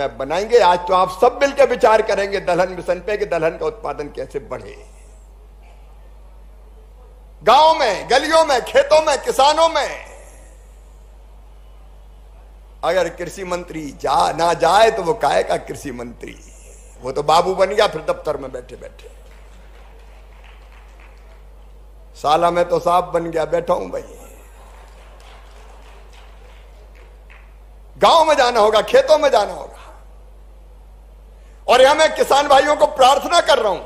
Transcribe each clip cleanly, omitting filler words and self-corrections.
Map बनाएंगे। आज तो आप सब मिलकर विचार करेंगे दलहन मिशन पे कि दलहन का उत्पादन कैसे बढ़े। गांव में, गलियों में, खेतों में, किसानों में। अगर कृषि मंत्री ना जाए तो वो काहे का कृषि मंत्री? वो तो बाबू बन गया फिर दफ्तर में बैठे बैठे। साला में तो साहब बन गया, बैठा हूं भाई। गांव में जाना होगा, खेतों में जाना होगा। और यहां मैं किसान भाइयों को प्रार्थना कर रहा हूं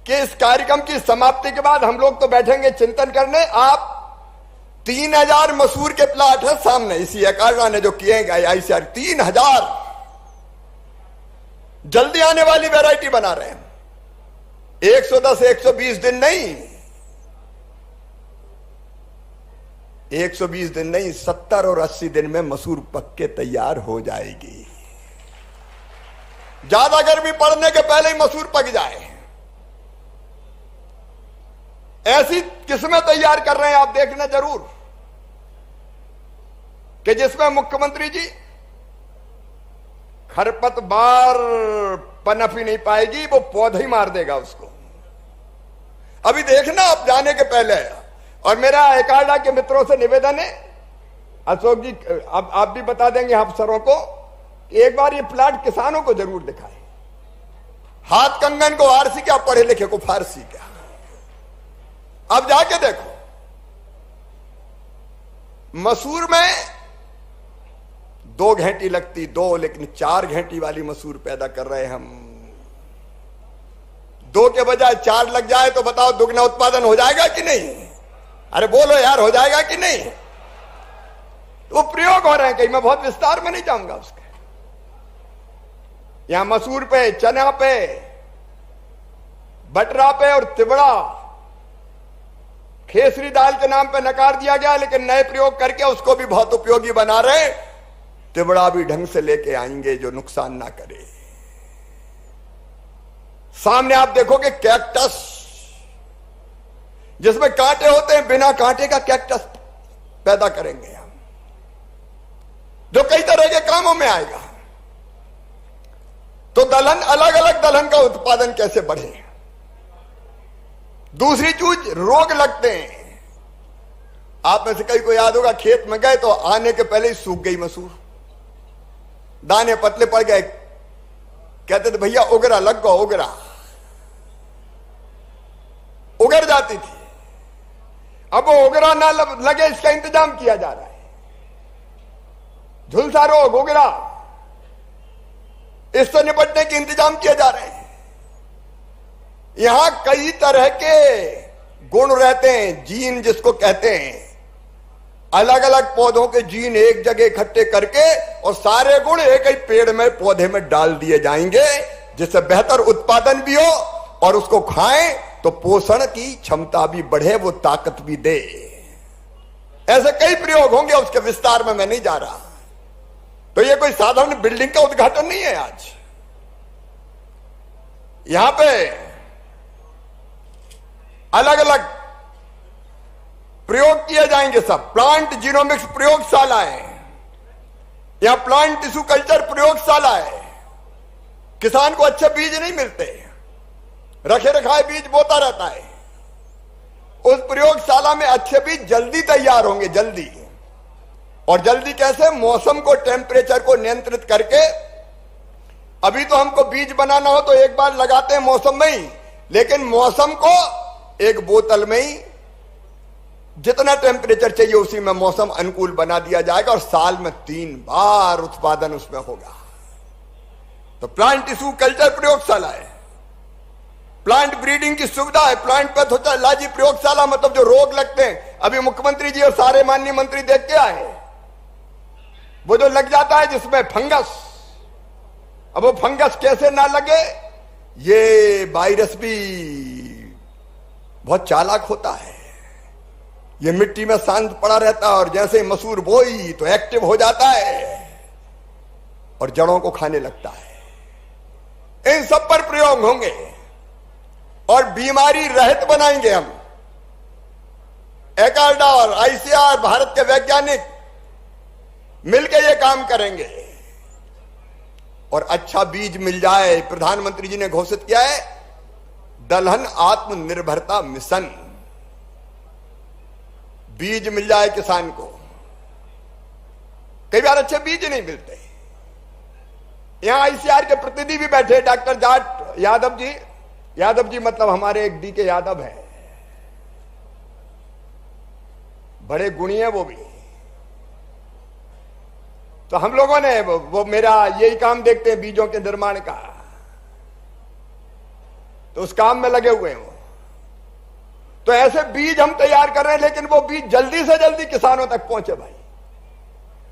कि इस कार्यक्रम की समाप्ति के बाद हम लोग तो बैठेंगे चिंतन करने। आप 3000 मसूर के प्लाट है सामने, इसी अकारणा ने जो किए गए ICR 3000 जल्दी आने वाली वैरायटी बना रहे हैं। 110 120 दिन नहीं, 120 दिन नहीं, 70 और 80 दिन में मसूर पक्के तैयार हो जाएगी। ज्यादा गर्मी पड़ने के पहले ही मसूर पक जाए, ऐसी किस्में तैयार कर रहे हैं आप देखना जरूर, कि जिसमें मुख्यमंत्री जी खरपतवार पनप ही नहीं पाएगी, वो पौधे ही मार देगा उसको। अभी देखना आप जाने के पहले। और मेरा एकाडा के मित्रों से निवेदन है, अशोक जी अब आप भी बता देंगे अफसरों को कि एक बार ये प्लाट किसानों को जरूर दिखाए। हाथ कंगन को आरसी क्या, पढ़े लिखे को फारसी क्या। अब जाके देखो, मसूर में 2 घंटी लगती, 2 लेकिन 4 घंटी वाली मसूर पैदा कर रहे हैं हम। 2 के बजाय 4 लग जाए तो बताओ दुगना उत्पादन हो जाएगा कि नहीं? अरे बोलो यार, हो जाएगा कि नहीं? तो वो प्रयोग हो रहे हैं, कहीं मैं बहुत विस्तार में नहीं जाऊंगा उसके। यहां मसूर पे, चना पे, बटरा पे और तिबड़ा, खेसरी दाल के नाम पे नकार दिया गया, लेकिन नए प्रयोग करके उसको भी बहुत उपयोगी बना रहे। तिबड़ा भी ढंग से लेके आएंगे जो नुकसान ना करे। सामने आप देखोगे कैक्टस, जिसमें कांटे होते हैं, बिना कांटे का कैक्टस पैदा करेंगे हम, जो कई तरह के कामों में आएगा। तो दलहन, अलग अलग दलहन का उत्पादन कैसे बढ़े। दूसरी चीज, रोग लगते हैं। आप में से कई को याद होगा, खेत में गए तो आने के पहले ही सूख गई मसूर, दाने पतले पड़ गए। कहते थे भैया उगरा लग गया, उगरा उगर जाती थी। अब वो उगरा ना लगे इसका इंतजाम किया जा रहा है। झुलसा रोग, उगरा, इससे निपटने के इंतजाम किए जा रहे हैं। यहां कई तरह के गुण रहते हैं, जीन जिसको कहते हैं। अलग अलग पौधों के जीन एक जगह इकट्ठे करके और सारे गुण एक ही पेड़ में, पौधे में डाल दिए जाएंगे, जिससे बेहतर उत्पादन भी हो और उसको खाएं तो पोषण की क्षमता भी बढ़े, वो ताकत भी दे। ऐसे कई प्रयोग होंगे, उसके विस्तार में मैं नहीं जा रहा। तो ये कोई साधारण बिल्डिंग का उद्घाटन नहीं है आज। यहां पे अलग अलग प्रयोग किए जाएंगे। सब प्लांट जीनोमिक्स प्रयोगशाला है, यहां प्लांट टिश्यू कल्चर प्रयोगशाला है। किसान को अच्छे बीज नहीं मिलते, रखे रखाए बीज बोता रहता है। उस प्रयोगशाला में अच्छे बीज जल्दी तैयार होंगे, जल्दी। और जल्दी कैसे? मौसम को, टेम्परेचर को नियंत्रित करके। अभी तो हमको बीज बनाना हो तो एक बार लगाते हैं मौसम में ही, लेकिन मौसम को एक बोतल में ही जितना टेम्परेचर चाहिए उसी में मौसम अनुकूल बना दिया जाएगा और साल में 3 बार उत्पादन उसमें होगा। तो प्लांट टिश्यू कल्चर प्रयोगशाला है, प्लांट ब्रीडिंग की सुविधा है, प्लांट पैथोलॉजी प्रयोगशाला, मतलब जो रोग लगते हैं। अभी मुख्यमंत्री जी और सारे माननीय मंत्री देख के आए, वो जो लग जाता है जिसमें फंगस। अब वो फंगस कैसे ना लगे, ये वायरस भी बहुत चालाक होता है। ये मिट्टी में शांत पड़ा रहता है और जैसे ही मसूर बोई तो एक्टिव हो जाता है और जड़ों को खाने लगता है। इन सब पर प्रयोग होंगे और बीमारी रहित बनाएंगे हम। एकार्डा और ICR, भारत के वैज्ञानिक मिलकर ये काम करेंगे और अच्छा बीज मिल जाए। प्रधानमंत्री जी ने घोषित किया है दलहन आत्मनिर्भरता मिशन। बीज मिल जाए किसान को। कई बार अच्छे बीज नहीं मिलते। यहां आईसीआर के प्रतिनिधि भी बैठे, डॉक्टर जाट यादव जी। यादव जी मतलब हमारे एक डी के यादव है, बड़े गुणी है वो भी। तो हम लोगों ने वो मेरा यही काम देखते हैं बीजों के निर्माण का, तो उस काम में लगे हुए हैं वो। तो ऐसे बीज हम तैयार कर रहे हैं, लेकिन वो बीज जल्दी से जल्दी किसानों तक पहुंचे भाई।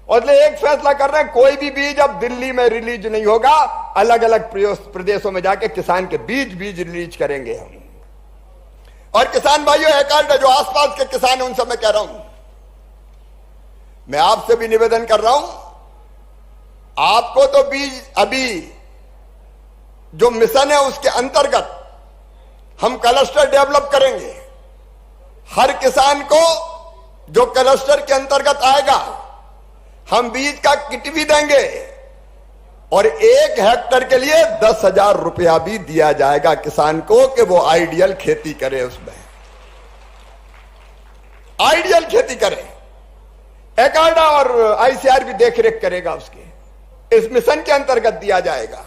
और इसलिए एक फैसला कर रहे हैं, कोई भी बीज अब दिल्ली में रिलीज नहीं होगा, अलग अलग प्रदेशों में जाके किसान के बीज रिलीज करेंगे हम। और किसान भाइयों, एक जो आसपास के किसान हैं उनसे मैं कह रहा हूं, मैं आपसे भी निवेदन कर रहा हूं, आपको तो बीज अभी जो मिशन है उसके अंतर्गत हम क्लस्टर डेवलप करेंगे। हर किसान को जो क्लस्टर के अंतर्गत आएगा हम बीज का किट भी देंगे और 1 हेक्टेयर के लिए 10,000 रुपया भी दिया जाएगा किसान को कि वो आइडियल खेती करे, उसमें आइडियल खेती करे। एकाडा और आईसीआर भी देखरेख करेगा उसकी, इस मिशन के अंतर्गत दिया जाएगा।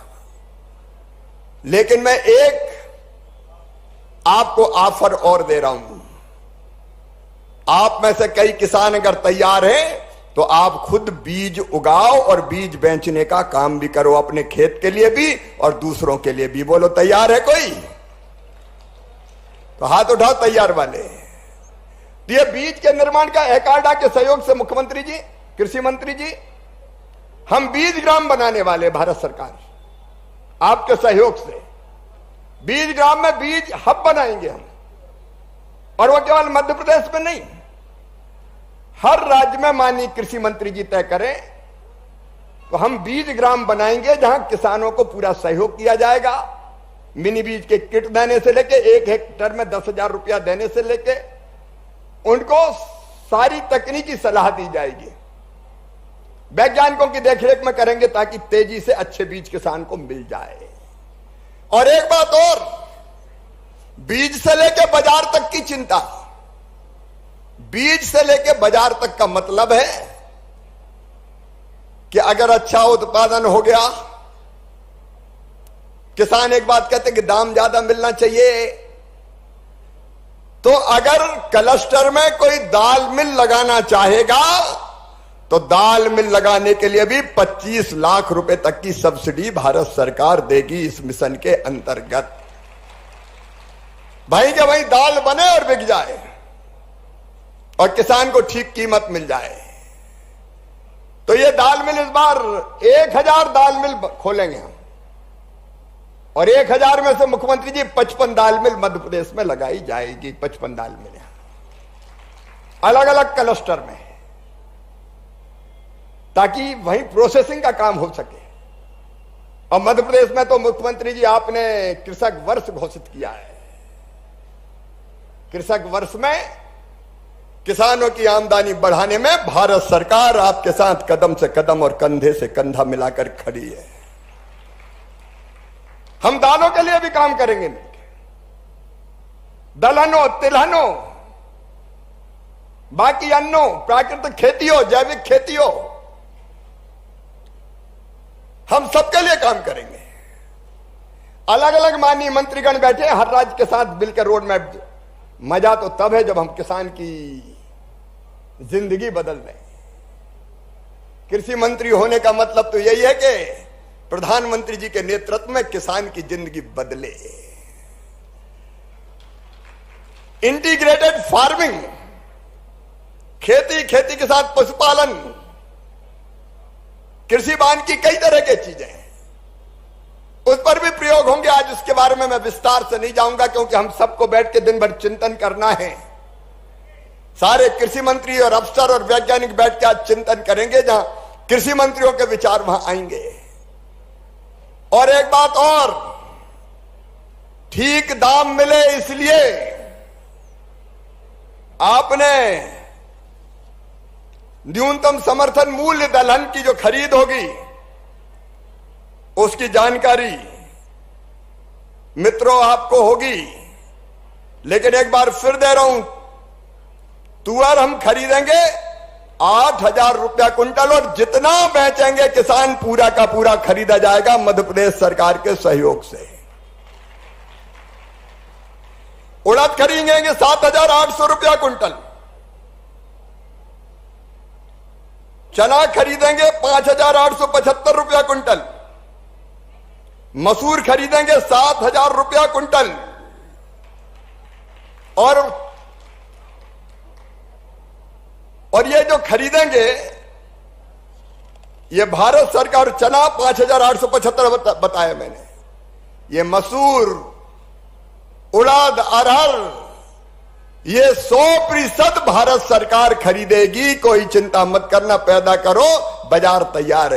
लेकिन मैं एक आपको ऑफर और दे रहा हूं, आप में से कई किसान अगर तैयार हैं तो आप खुद बीज उगाओ और बीज बेचने का काम भी करो, अपने खेत के लिए भी और दूसरों के लिए भी। बोलो तैयार है कोई? तो हाथ उठाओ तैयार वाले। ये बीज के निर्माण का एकाडा के सहयोग से मुख्यमंत्री जी, कृषि मंत्री जी, हम बीज ग्राम बनाने वाले, भारत सरकार आपके सहयोग से बीज ग्राम में बीज हब बनाएंगे हम। और वो केवल मध्य प्रदेश में नहीं, हर राज्य में माननीय कृषि मंत्री जी तय करें तो हम बीज ग्राम बनाएंगे जहां किसानों को पूरा सहयोग किया जाएगा। मिनी बीज के किट देने से लेके 1 हेक्टेयर में 10,000 रुपया देने से लेके उनको सारी तकनीकी सलाह दी जाएगी। वैज्ञानिकों की देखरेख में करेंगे ताकि तेजी से अच्छे बीज किसान को मिल जाए। और एक बात और, बीज से लेके बाजार तक की चिंता, बीज से लेके बाजार तक का मतलब है कि अगर अच्छा उत्पादन हो गया, किसान एक बात कहते हैं कि दाम ज्यादा मिलना चाहिए, तो अगर क्लस्टर में कोई दाल मिल लगाना चाहेगा तो दाल मिल लगाने के लिए भी 25 लाख रुपए तक की सब्सिडी भारत सरकार देगी इस मिशन के अंतर्गत। भाई के वही दाल बने और बिक जाए और किसान को ठीक कीमत मिल जाए। तो ये दाल मिल इस बार 1000 दाल मिल खोलेंगे हम, और 1000 में से मुख्यमंत्री जी 55 दाल मिल मध्य प्रदेश में लगाई जाएगी। 55 दाल मिल अलग अलग क्लस्टर में, ताकि वहीं प्रोसेसिंग का काम हो सके। और मध्य प्रदेश में तो मुख्यमंत्री जी आपने कृषक वर्ष घोषित किया है। कृषक वर्ष में किसानों की आमदनी बढ़ाने में भारत सरकार आपके साथ कदम से कदम और कंधे से कंधा मिलाकर खड़ी है। हम दालों के लिए भी काम करेंगे, दलहनों, तिलहनों, बाकी अन्नों, प्राकृतिक खेती हो, जैविक खेती हो, हम सबके लिए काम करेंगे। अलग अलग माननीय मंत्रीगण बैठे, हर राज्य के साथ मिलकर रोड मैप। मजा तो तब है जब हम किसान की जिंदगी बदल दें। कृषि मंत्री होने का मतलब तो यही है कि प्रधानमंत्री जी के नेतृत्व में किसान की जिंदगी बदले। इंटीग्रेटेड फार्मिंग, खेती, खेती के साथ पशुपालन, कृषि वाहन की कई तरह की चीजें, उस पर भी प्रयोग होंगे। आज उसके बारे में मैं विस्तार से नहीं जाऊंगा, क्योंकि हम सबको बैठ के दिन भर चिंतन करना है। सारे कृषि मंत्री और अफसर और वैज्ञानिक बैठ के आज चिंतन करेंगे, जहां कृषि मंत्रियों के विचार वहां आएंगे। और एक बात और, ठीक दाम मिले इसलिए आपने न्यूनतम समर्थन मूल्य दलहन की जो खरीद होगी उसकी जानकारी मित्रों आपको होगी। लेकिन एक बार फिर दे रहा हूं, तुअर हम खरीदेंगे 8,000 रुपया कुंटल और जितना बेचेंगे किसान पूरा का पूरा खरीदा जाएगा मध्य प्रदेश सरकार के सहयोग से। उड़द खरीदेंगे 7,800 रुपया कुंटल, चना खरीदेंगे 5,875 रुपया कुंटल, मसूर खरीदेंगे 7,000 रुपया कुंटल और ये जो खरीदेंगे ये भारत सरकार, चना 5,875 बताया मैंने, ये मसूर, उड़द, अरहर ये 100% भारत सरकार खरीदेगी। कोई चिंता मत करना, पैदा करो, बाजार तैयार है।